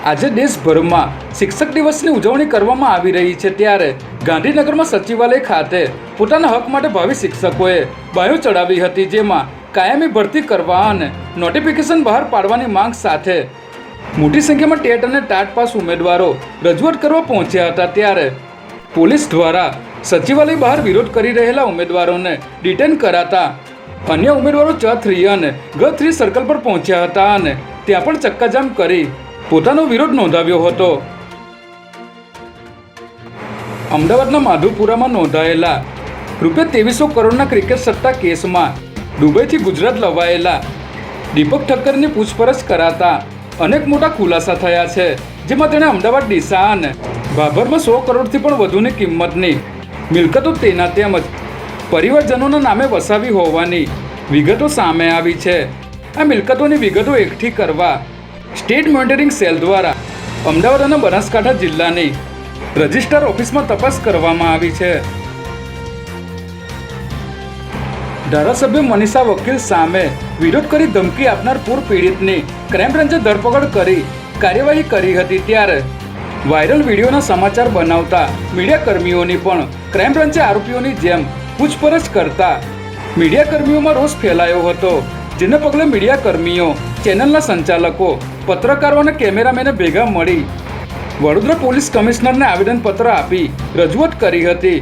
આજે દેશભરમાં શિક્ષક દિવસની ઉજવણી કરવામાં આવી રહી છે ત્યારે ગાંધીનગરમાં સચિવાલય ખાતે પોતાના હક માટે ભાવિ શિક્ષકોએ બાયો ચડાવી હતી, જેમાં કાયમી ભરતી કરવા અને નોટિફિકેશન બહાર પાડવાની માંગ સાથે મોટી સંખ્યામાં ટેટ અને ટાટ પાસ ઉમેદવારો રજૂઆત કરવા પહોંચ્યા હતા ત્યારે પોલીસ દ્વારા સચિવાલય બહાર વિરોધ કરી રહેલા ઉમેદવારોને ડિટેન કરાતા અન્ય ઉમેદવારો ચ3 અને ગ3 સર્કલ પર પહોંચ્યા હતા અને ત્યાં પણ ચક્કાજામ કરી પોતાનો વિરોધ નોંધાવ્યો હતો. અમદાવાદના માધુપુરામાં નોંધાયેલા ₹2300 કરોડના ક્રિકેટ સટ્ટા કેસમાં દુબઈથી ગુજરાત લવાયેલા દીપક ઠક્કરની પૂછપરછ કરાતા અનેક મોટા ખુલાસા થયા છે, જેમાં તેણે અમદાવાદ ડીસા અને ભાભરમાં 100 કરોડથી પણ વધુની કિંમતની મિલકતો તેના તેમજ પરિવારજનોના નામે વસાવી હોવાની વિગતો સામે આવી છે. આ મિલકતોની વિગતો એકઠી કરવા સ્ટેટ મોનિટરિંગ સેલ દ્વારા અમદાવાદ અને બનાસકાંઠા જિલ્લાની રજિસ્ટ્રાર ઓફિસમાં તપાસ કરવામાં આવી છે. ધારાસભ્ય મનીષા વકીલ સામે વિરોધ કરી ધમકી આપનાર પૂર પીડિતની ક્રાઇમ બ્રાન્ચે ધરપકડ કરી કાર્યવાહી કરી હતી ત્યારે વાયરલ વિડીયોના સમાચાર બનાવતા મીડિયાકર્મીઓની પણ ક્રાઇમ બ્રાન્ચે આરોપીઓની જેમ પૂછપરછ કરતા મીડિયાકર્મીઓમાં રોષ ફેલાયો હતો, જેને પગલે મીડિયાકર્મીઓ, ચેનલના સંચાલકો, પત્રકારો અને કેમેરામેને ભેગા મળી વડોદરા પોલીસ કમિશનરને આવેદનપત્ર આપી રજૂઆત કરી હતી.